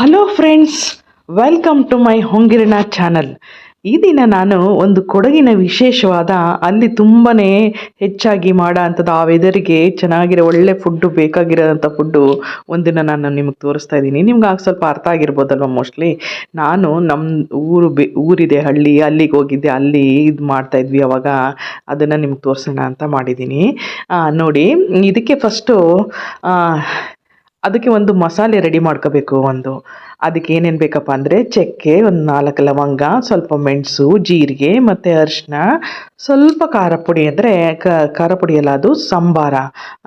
Hello friends, welcome to my Hongirana channel. ಈ ದಿನ ನಾನು ಒಂದು ಕೊಡಗಿನ ವಿಶೇಷವಾದ, ಅಲ್ಲಿ ತುಂಬಾ ಹೆಚ್ಚಾಗಿ ಮಾಡೋ ಅಂಥದ್ದು, ಆ ವೆದರಿಗೆ ಚೆನ್ನಾಗಿರೋ ಒಳ್ಳೆ ಫುಡ್ಡು, ಬೇಕಾಗಿರೋಂಥ ಫುಡ್ಡು ಒಂದಿನ ನಾನು ನಿಮಗೆ ತೋರಿಸ್ತಾ ಇದ್ದೀನಿ. ನಿಮ್ಗೆ ಆಗ ಸ್ವಲ್ಪ ಅರ್ಥ ಆಗಿರ್ಬೋದಲ್ವ. ಮೋಸ್ಟ್ಲಿ ನಾನು ನಮ್ಮ ಊರಿದೆ ಹಳ್ಳಿ, ಅಲ್ಲಿಗೆ ಹೋಗಿದ್ದೆ, ಅಲ್ಲಿ ಇದು ಮಾಡ್ತಾಯಿದ್ವಿ ಅವಾಗ. ಅದನ್ನು ನಿಮ್ಗೆ ತೋರಿಸೋಣ ಅಂತ ಮಾಡಿದ್ದೀನಿ. ನೋಡಿ, ಇದಕ್ಕೆ ಫಸ್ಟು ಅದಕ್ಕೆ ಒಂದು ಮಸಾಲೆ ರೆಡಿ ಮಾಡ್ಕೋಬೇಕು. ಅದಕ್ಕೆ ಏನೇನು ಬೇಕಪ್ಪ ಅಂದರೆ ಚಕ್ಕೆ, ಒಂದು 4 ಲವಂಗ, ಸ್ವಲ್ಪ ಮೆಣಸು, ಜೀರಿಗೆ ಮತ್ತು ಅರಿಶಿನ, ಸ್ವಲ್ಪ ಖಾರ ಪುಡಿ, ಅಂದರೆ ಖಾರ ಪುಡಿ ಎಲ್ಲ ಅದು ಸಂಬಾರ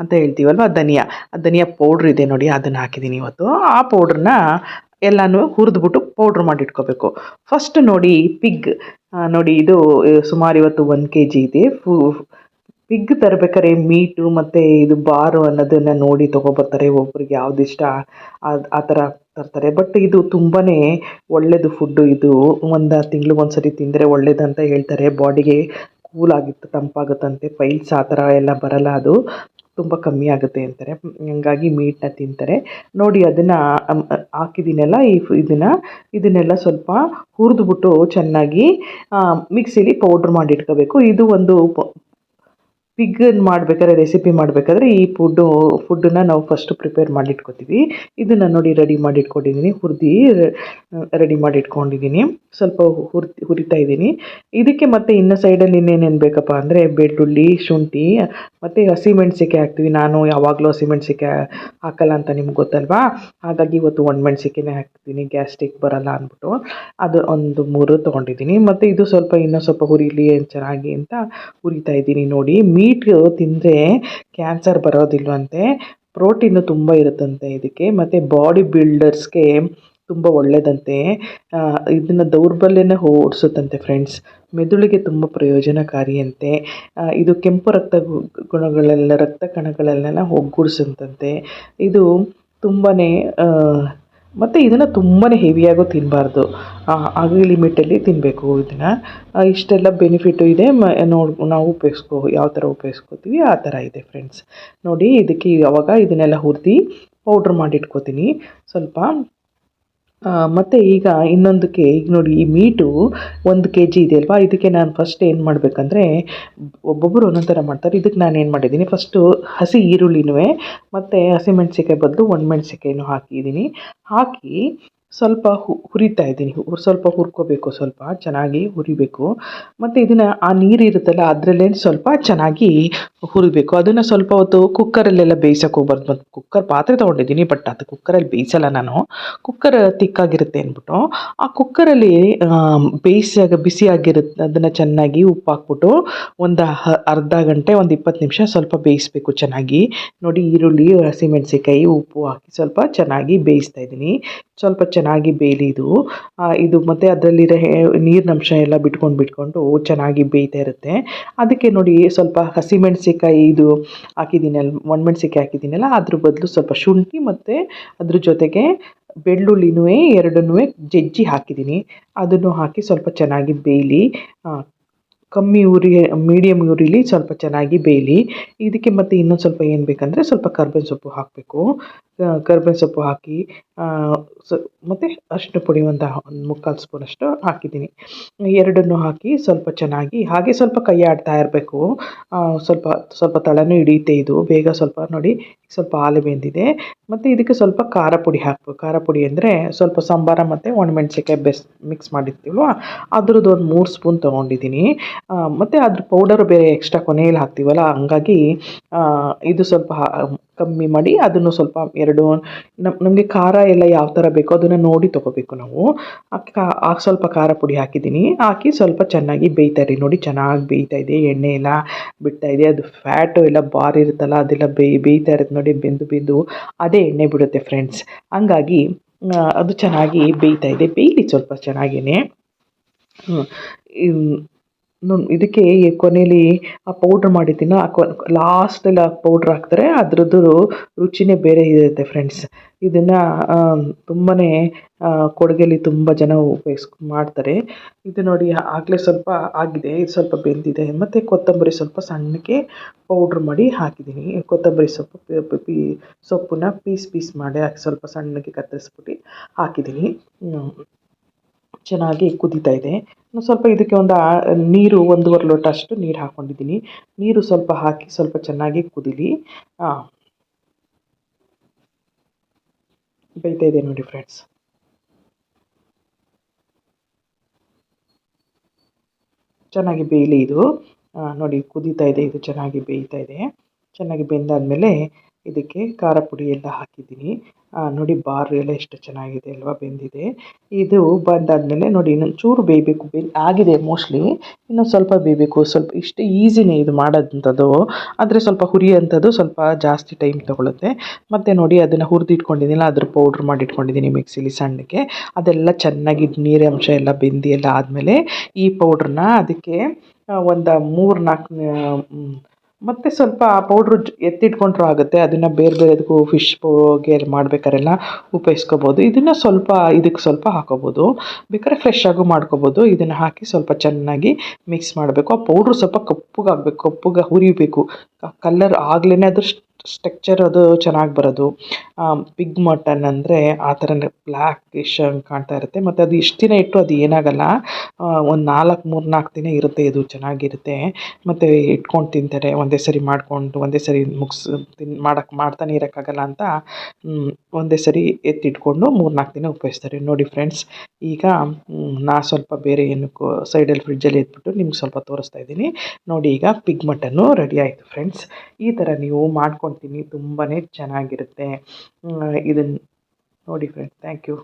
ಅಂತ ಹೇಳ್ತೀವಲ್ವ, ಧನಿಯಾ ಪೌಡ್ರ್ ಇದೆ ನೋಡಿ, ಅದನ್ನು ಹಾಕಿದ್ದೀನಿ ಇವತ್ತು. ಆ ಪೌಡ್ರನ್ನ ಎಲ್ಲನೂ ಹುರಿದ್ಬಿಟ್ಟು ಪೌಡ್ರ್ ಮಾಡಿಟ್ಕೋಬೇಕು. ಫಸ್ಟ್ ನೋಡಿ, ನೋಡಿ, ಇದು ಸುಮಾರು ಇವತ್ತು 1 kg ಇದೆ. ಪಿಗ್ ತರಬೇಕಾದ್ರೆ ಮೀಟು ಮತ್ತು ಇದು ಬಾರು ಅನ್ನೋದನ್ನು ನೋಡಿ ತೊಗೊಬರ್ತಾರೆ. ಒಬ್ರಿಗೆ ಯಾವ್ದು ಇಷ್ಟ ಆ ಥರ ತರ್ತಾರೆ. ಬಟ್ ಇದು ತುಂಬಾ ಒಳ್ಳೆಯದು ಫುಡ್ಡು. ಇದು ಒಂದು ತಿಂಗ್ಳಿಗೆ ಒಂದ್ಸರಿ ತಿಂದರೆ ಒಳ್ಳೇದಂತ ಹೇಳ್ತಾರೆ. ಬಾಡಿಗೆ ಕೂಲ್ ಆಗಿತ್ತು, ತಂಪಾಗುತ್ತಂತೆ. ಪೈಲ್ಸ್ ಆ ಥರ ಎಲ್ಲ ಬರಲ್ಲ, ಅದು ತುಂಬ ಕಮ್ಮಿ ಆಗುತ್ತೆ ಅಂತಾರೆ. ಹಂಗಾಗಿ ಮೀಟನ್ನ ತಿಂತಾರೆ. ನೋಡಿ, ಅದನ್ನು ಹಾಕಿದ್ದೀನಲ್ಲ, ಇದನ್ನೆಲ್ಲ ಸ್ವಲ್ಪ ಹುರಿದ್ಬಿಟ್ಟು ಚೆನ್ನಾಗಿ ಮಿಕ್ಸಿಲಿ ಪೌಡ್ರ್ ಮಾಡಿಟ್ಕೋಬೇಕು. ಇದು ಒಂದು ಪಿಗ್ಗನ್ನು ಮಾಡಬೇಕಾದ್ರೆ, ರೆಸಿಪಿ ಮಾಡಬೇಕಾದ್ರೆ ಈ ಫುಡ್ಡನ್ನು ನಾವು ಫಸ್ಟು ಪ್ರಿಪೇರ್ ಮಾಡಿಟ್ಕೊತೀವಿ. ಇದನ್ನು ನೋಡಿ ರೆಡಿ ಮಾಡಿಟ್ಕೊಂಡಿದ್ದೀನಿ, ರೆಡಿ ಮಾಡಿಟ್ಕೊಂಡಿದ್ದೀನಿ. ಸ್ವಲ್ಪ ಹುರಿತಾ ಇದ್ದೀನಿ. ಇದಕ್ಕೆ ಮತ್ತೆ ಇನ್ನು ಸೈಡಲ್ಲಿ ಇನ್ನೇನೇನು ಬೇಕಪ್ಪ ಅಂದರೆ ಬೆಳ್ಳುಳ್ಳಿ, ಶುಂಠಿ ಮತ್ತು ಹಸಿಮೆಣ್ಸಿಕಾಯಿ ಹಾಕ್ತೀವಿ. ನಾನು ಯಾವಾಗಲೂ ಹಸಿಮೆಣ್ಸಿಕಾಯಿ ಹಾಕಲ್ಲ ಅಂತ ನಿಮ್ಗೆ ಗೊತ್ತಲ್ವಾ, ಹಾಗಾಗಿ ಇವತ್ತು ಒಣಮೆಣ್ಸಿಕಾಯಿನೇ ಹಾಕ್ತೀನಿ, ಗ್ಯಾಸ್ಟ್ರಿಕ್ ಬರಲ್ಲ ಅಂದ್ಬಿಟ್ಟು. ಅದು ಒಂದು 3 ತೊಗೊಂಡಿದ್ದೀನಿ. ಮತ್ತು ಇದು ಇನ್ನೂ ಸ್ವಲ್ಪ ಹುರಿಲಿ ಚೆನ್ನಾಗಿ ಅಂತ ಹುರಿತಾ ಇದ್ದೀನಿ. ನೋಡಿ, ಮೀಟ್ ತಿಂದರೆ ಕ್ಯಾನ್ಸರ್ ಬರೋದಿಲ್ವಂತೆ. ಪ್ರೋಟೀನು ತುಂಬ ಇರುತ್ತಂತೆ ಇದಕ್ಕೆ, ಮತ್ತು ಬಾಡಿ ಬಿಲ್ಡರ್ಸ್ಗೆ ತುಂಬ ಒಳ್ಳೆಯದಂತೆ. ಇದನ್ನು ದೌರ್ಬಲ್ಯನ ಓಡಿಸುತ್ತಂತೆ ಫ್ರೆಂಡ್ಸ್. ಮೆದುಳಿಗೆ ತುಂಬ ಪ್ರಯೋಜನಕಾರಿಯಂತೆ. ಇದು ಕೆಂಪು ರಕ್ತ ಕಣಗಳೆಲ್ಲ ಒಗ್ಗೂಡಿಸುತ್ತಂತೆ. ಇದು ತುಂಬಾ ಮತ್ತು ಇದನ್ನು ತುಂಬಾ ಹೆವಿಯಾಗೂ ತಿನ್ನಬಾರ್ದು, ಹಾಗೆ ಲಿಮಿಟಲ್ಲಿ ತಿನ್ನಬೇಕು. ಇದನ್ನು ಇಷ್ಟೆಲ್ಲ ಬೆನಿಫಿಟ್ಟು ಇದೆ. ನಾವು ಯಾವ ಥರ ಉಪಯೋಗಿಸ್ಕೋತೀವಿ ಆ ಥರ ಇದೆ ಫ್ರೆಂಡ್ಸ್. ನೋಡಿ, ಇದಕ್ಕೆ ಅವಾಗ ಇದನ್ನೆಲ್ಲ ಹುರಿದು ಪೌಡ್ರ್ ಮಾಡಿಟ್ಕೋತೀನಿ ಸ್ವಲ್ಪ. ಮತ್ತು ಈಗ ಇನ್ನೊಂದಕ್ಕೆ, ಈಗ ನೋಡಿ, ಈ ಮೀಟು 1 kg ಇದೆ ಅಲ್ವಾ, ಇದಕ್ಕೆ ನಾನು ಫಸ್ಟ್ ಏನು ಮಾಡಬೇಕಂದ್ರೆ, ಒಬ್ಬೊಬ್ಬರು ಒಂದೊಂದು ಥರ ಮಾಡ್ತಾರೆ. ಇದಕ್ಕೆ ನಾನು ಏನು ಮಾಡಿದ್ದೀನಿ, ಫಸ್ಟು ಹಸಿ ಈರುಳ್ಳಿನೂ ಮತ್ತು ಹಸಿಮೆಣ್ಸಿಕಾಯಿ ಬದಲು ಒಣಮೆಣ್ಸಿಕಾಯಿನೂ ಹಾಕಿ ಸ್ವಲ್ಪ ಹುರಿತಾ ಇದ್ದೀನಿ. ಸ್ವಲ್ಪ ಹುರ್ಕೋಬೇಕು, ಸ್ವಲ್ಪ ಚೆನ್ನಾಗಿ ಹುರಿಬೇಕು. ಮತ್ತು ಇದನ್ನು ಆ ನೀರಿರುತ್ತಲ್ಲ ಅದರಲ್ಲೇ ಸ್ವಲ್ಪ ಚೆನ್ನಾಗಿ ಹುರಿಬೇಕು. ಅದನ್ನು ಸ್ವಲ್ಪ ಹೊತ್ತು ಕುಕ್ಕರಲ್ಲೆಲ್ಲ ಬೇಯಿಸೋಕೆ ಹೋಗ್ಬಾರ್ದು. ಮತ್ತು ಕುಕ್ಕರ್ ಪಾತ್ರೆ ತೊಗೊಂಡಿದ್ದೀನಿ, ಬಟ್ ಅದು ಕುಕ್ಕರಲ್ಲಿ ಬೇಯಿಸಲ್ಲ ನಾನು. ಕುಕ್ಕರ್ ತಿಕ್ಕಾಗಿರುತ್ತೆ ಅಂದ್ಬಿಟ್ಟು ಆ ಕುಕ್ಕರಲ್ಲಿ ಬಿಸಿಯಾಗಿರುತ್ತೆ, ಅದನ್ನು ಚೆನ್ನಾಗಿ ಉಪ್ಪು ಹಾಕ್ಬಿಟ್ಟು ಒಂದು ಅರ್ಧ ಗಂಟೆ, ಒಂದು 20 ನಿಮಿಷ ಸ್ವಲ್ಪ ಬೇಯಿಸಬೇಕು ಚೆನ್ನಾಗಿ. ನೋಡಿ, ಈರುಳ್ಳಿ, ಹಸಿಮೆಣ್ಸಿಕಾಯಿ, ಉಪ್ಪು ಹಾಕಿ ಸ್ವಲ್ಪ ಚೆನ್ನಾಗಿ ಬೇಯಿಸ್ತಾ ಇದ್ದೀನಿ. ಸ್ವಲ್ಪ ಚೆನ್ನಾಗಿ ಬೇಯಲಿ ಇದು ಮತ್ತು ಅದರಲ್ಲಿರೋ ನೀರಿನಂಶ ಎಲ್ಲ ಬಿಟ್ಕೊಂಡು ಚೆನ್ನಾಗಿ ಬೇಯ್ತಾ ಇರುತ್ತೆ. ಅದಕ್ಕೆ ನೋಡಿ, ಸ್ವಲ್ಪ ಹಸಿಮೆಣ್ಸಿಕಾಯಿ ಇದು ಒಣಮೆಣ್ಸಿಕಾಯಿ ಹಾಕಿದ್ದೀನಲ್ಲ, ಅದ್ರ ಬದಲು ಸ್ವಲ್ಪ ಶುಂಠಿ ಮತ್ತು ಅದ್ರ ಜೊತೆಗೆ ಬೆಳ್ಳುಳ್ಳಿನೂ 2 ಜಜ್ಜಿ ಹಾಕಿದ್ದೀನಿ. ಅದನ್ನು ಹಾಕಿ ಸ್ವಲ್ಪ ಚೆನ್ನಾಗಿ ಬೇಯಲಿ. ಮೀಡಿಯಮ್ ಉರಿಲಿ ಸ್ವಲ್ಪ ಚೆನ್ನಾಗಿ ಬೇಯಲಿ. ಇದಕ್ಕೆ ಮತ್ತು ಇನ್ನೊಂದು ಸ್ವಲ್ಪ ಏನು ಬೇಕಂದರೆ ಸ್ವಲ್ಪ ಕರ್ಬೇವಿನ ಸೊಪ್ಪು ಹಾಕಬೇಕು. ಕರ್ಬೇವಿನ ಸೊಪ್ಪು ಹಾಕಿ ಮತ್ತು ಅರಿಶಿನ ಪುಡಿ ಒಂದು 3/4 ಸ್ಪೂನಷ್ಟು ಹಾಕಿದ್ದೀನಿ. 2 ಹಾಕಿ ಸ್ವಲ್ಪ ಚೆನ್ನಾಗಿ, ಹಾಗೆ ಸ್ವಲ್ಪ ಕೈ ಆಡ್ತಾ ಇರಬೇಕು. ಸ್ವಲ್ಪ ತಳನೂ ಹಿಡಿಯುತ್ತೆ ಇದು ಬೇಗ. ಸ್ವಲ್ಪ ನೋಡಿ, ಸ್ವಲ್ಪ ಹಾಲು ಬೆಂದಿದೆ. ಮತ್ತು ಇದಕ್ಕೆ ಸ್ವಲ್ಪ ಖಾರ ಪುಡಿ ಹಾಕಬೇಕು. ಖಾರ ಪುಡಿ ಅಂದರೆ ಸ್ವಲ್ಪ ಸಾಂಬಾರ ಮತ್ತು ಒಣಮೆಣ್ಸಿಕಾಯಿ ಮಿಕ್ಸ್ ಮಾಡಿರ್ತೀವಲ್ವ, ಅದ್ರದ್ದು ಒಂದು 3 ಸ್ಪೂನ್ ತೊಗೊಂಡಿದ್ದೀನಿ. ಮತ್ತು ಅದ್ರ ಪೌಡರ್ ಬೇರೆ ಎಕ್ಸ್ಟ್ರಾ ಕೊನೆಯಲ್ಲಿ ಹಾಕ್ತೀವಲ್ಲ, ಹಂಗಾಗಿ ಇದು ಸ್ವಲ್ಪ ಕಮ್ಮಿ ಮಾಡಿ ಅದನ್ನು ಸ್ವಲ್ಪ ನಮಗೆ ಖಾರ ಎಲ್ಲ ಯಾವ ಥರ ಬೇಕೋ ಅದನ್ನು ನೋಡಿ ತೊಗೋಬೇಕು ನಾವು. ಸ್ವಲ್ಪ ಖಾರ ಪುಡಿ ಹಾಕಿ ಸ್ವಲ್ಪ ಚೆನ್ನಾಗಿ ಬೇಯ್ತಾ ಇರಿ. ನೋಡಿ, ಚೆನ್ನಾಗಿ ಬೇಯ್ತಾ ಇದೆ, ಎಣ್ಣೆ ಎಲ್ಲ ಬಿಡ್ತಾ ಇದೆ. ಅದು ಫ್ಯಾಟು ಎಲ್ಲ ಬಾರ್ ಇರುತ್ತಲ್ಲ, ಅದೆಲ್ಲ ಬೇಯ್ತಾ ಇರುತ್ತೆ ನೋಡಿ, ಬೆಂದು ಅದೇ ಎಣ್ಣೆ ಬಿಡುತ್ತೆ ಫ್ರೆಂಡ್ಸ್. ಹಂಗಾಗಿ ಅದು ಚೆನ್ನಾಗಿ ಬೇಯ್ತಾ ಇದೆ. ಬೇಯಲಿ ಸ್ವಲ್ಪ ಚೆನ್ನಾಗೇ. ಇದಕ್ಕೆ ಕೊನೆಯಲ್ಲಿ ಆ ಪೌಡ್ರ್ ಮಾಡಿದ್ದೀನೋ ಲಾಸ್ಟಲ್ಲಿ ಆ ಪೌಡ್ರ್ ಹಾಕ್ತಾರೆ, ಅದ್ರದ್ದು ರುಚಿನೇ ಬೇರೆ ಇರುತ್ತೆ ಫ್ರೆಂಡ್ಸ್. ಇದನ್ನು ತುಂಬಾ ಕೊಡಗಲ್ಲಿ ತುಂಬ ಜನ ಮಾಡ್ತಾರೆ. ಇದು ನೋಡಿ ಆಗಲೇ ಸ್ವಲ್ಪ ಆಗಿದೆ, ಇದು ಸ್ವಲ್ಪ ಬೆಂದಿದೆ. ಮತ್ತು ಕೊತ್ತಂಬರಿ ಸ್ವಲ್ಪ ಸಣ್ಣಕ್ಕೆ ಪೌಡ್ರ್ ಮಾಡಿ ಹಾಕಿದ್ದೀನಿ. ಕೊತ್ತಂಬರಿ ಸೊಪ್ಪನ್ನ ಪೀಸ್ ಮಾಡಿ ಸ್ವಲ್ಪ ಸಣ್ಣಗೆ ಕತ್ತರಿಸ್ಬಿಟ್ಟು ಹಾಕಿದ್ದೀನಿ. ಚೆನ್ನಾಗಿ ಕುದೀತಾ ಇದೆ. ಸ್ವಲ್ಪ ಇದಕ್ಕೆ ನೀರು 1.5 ಲೋಟ ಅಷ್ಟು ನೀರು ಹಾಕ್ಕೊಂಡಿದ್ದೀನಿ. ನೀರು ಸ್ವಲ್ಪ ಹಾಕಿ ಸ್ವಲ್ಪ ಚೆನ್ನಾಗಿ ಕುದೀಲಿ. ಬೇಯ್ತಾ ಇದೆ ನೋಡಿ ಫ್ರೆಂಡ್ಸ್. ಚೆನ್ನಾಗಿ ಬೇಯಲಿ ಇದು. ನೋಡಿ ಕುದೀತಾ ಇದೆ, ಇದು ಚೆನ್ನಾಗಿ ಬೇಯ್ತಾ ಇದೆ. ಚೆನ್ನಾಗಿ ಬೆಂದಾದಮೇಲೆ ಇದಕ್ಕೆ ಖಾರ ಪುಡಿ ಎಲ್ಲ ಹಾಕಿದ್ದೀನಿ. ನೋಡಿ ಬಾರು ಎಲ್ಲ ಎಷ್ಟು ಚೆನ್ನಾಗಿದೆ ಅಲ್ವಾ, ಬೆಂದಿದೆ. ಇದು ಬಂದಾದಮೇಲೆ ನೋಡಿ ಇನ್ನೊಂದು ಚೂರು ಬೇಯಬೇಕು, ಆಗಿದೆ ಮೋಸ್ಟ್ಲಿ, ಇನ್ನೊಂದು ಸ್ವಲ್ಪ ಬೇಯಬೇಕು. ಸ್ವಲ್ಪ ಇಷ್ಟು ಈಸಿನೇ ಇದು ಮಾಡೋದಂಥದ್ದು, ಆದರೆ ಸ್ವಲ್ಪ ಹುರಿಯೋಂಥದ್ದು ಸ್ವಲ್ಪ ಜಾಸ್ತಿ ಟೈಮ್ ತೊಗೊಳುತ್ತೆ. ಮತ್ತು ನೋಡಿ ಅದನ್ನು ಹುರಿದಿಟ್ಕೊಂಡಿದ್ದೀನಲ್ಲ, ಅದ್ರ ಪೌಡ್ರ್ ಮಾಡಿ ಇಟ್ಕೊಂಡಿದ್ದೀನಿ ಮಿಕ್ಸಿಲಿ ಸಣ್ಣಕ್ಕೆ. ಅದೆಲ್ಲ ಚೆನ್ನಾಗಿ ನೀರಂಶ ಎಲ್ಲ ಬೆಂದು ಎಲ್ಲ ಆದಮೇಲೆ ಈ ಪೌಡ್ರನ್ನ ಅದಕ್ಕೆ ಒಂದು 3-4 ಮತ್ತು ಸ್ವಲ್ಪ ಪೌಡ್ರು ಎತ್ತಿಟ್ಕೊಂಡ್ರೂ ಆಗುತ್ತೆ. ಅದನ್ನು ಬೇರೆ ಬೇರೆದಕ್ಕೂ ಫಿಶ್ಗೆ ಮಾಡ್ಬೇಕಾರೆಲ್ಲ ಉಪಯೋಗಿಸ್ಕೋಬೋದು. ಇದನ್ನು ಸ್ವಲ್ಪ ಇದಕ್ಕೆ ಸ್ವಲ್ಪ ಹಾಕೋಬೋದು, ಬೇಕಾದ್ರೆ ಫ್ರೆಶ್ ಆಗೂ ಮಾಡ್ಕೋಬೋದು. ಇದನ್ನು ಹಾಕಿ ಸ್ವಲ್ಪ ಚೆನ್ನಾಗಿ ಮಿಕ್ಸ್ ಮಾಡಬೇಕು. ಆ ಪೌಡ್ರು ಸ್ವಲ್ಪ ಕಪ್ಪಗಾಗಬೇಕು, ಕಪ್ಪಗೆ ಹುರಿಬೇಕು. ಕಲ್ಲರ್ ಆಗ್ಲೇ ಅದ್ರ ಸ್ಟ್ರಕ್ಚರ್ ಅದು ಚೆನ್ನಾಗಿ ಬರೋದು. ಪಿಗ್ ಮಟನ್ ಅಂದರೆ ಆ ಥರನೇ ಬ್ಲ್ಯಾಕಿಶ್ ಕಾಣ್ತಾ ಇರುತ್ತೆ. ಮತ್ತು ಅದು ಇಷ್ಟು ದಿನ ಇಟ್ಟು ಅದು ಏನಾಗಲ್ಲ, ಒಂದು 3-4 ದಿನ ಇರುತ್ತೆ, ಇದು ಚೆನ್ನಾಗಿರುತ್ತೆ. ಮತ್ತು ಇಟ್ಕೊಂಡು ತಿಂತಾರೆ, ಒಂದೇ ಸರಿ ಮಾಡಿಕೊಂಡು ಒಂದೇ ಸರಿ ಮಾಡ್ತಾನೆ ಇರೋಕ್ಕಾಗಲ್ಲ ಅಂತ ಒಂದೇ ಸರಿ ಎತ್ತಿಟ್ಕೊಂಡು 3-4 ದಿನ ಉಪಯೋಗಿಸ್ತಾರೆ. ನೋಡಿ ಫ್ರೆಂಡ್ಸ್, ಈಗ ನಾ ಸ್ವಲ್ಪ ಬೇರೆ ಏನಕ್ಕೂ ಸೈಡಲ್ಲಿ ಫ್ರಿಡ್ಜಲ್ಲಿ ಎತ್ಬಿಟ್ಟು ನಿಮ್ಗೆ ಸ್ವಲ್ಪ ತೋರಿಸ್ತಾ ಇದ್ದೀನಿ. ನೋಡಿ ಈಗ ಪಿಗ್ ಮಟನ್ನು ರೆಡಿ ಆಯಿತು ಫ್ರೆಂಡ್ಸ್. ಈ ಥರ ನೀವು ಮಾಡ್ಕೊತೀನಿ, ತುಂಬಾ ಚೆನ್ನಾಗಿರುತ್ತೆ. ಇದನ್ನು ನೋಡಿ ಫ್ರೆಂಡ್ಸ್, ಥ್ಯಾಂಕ್ ಯು.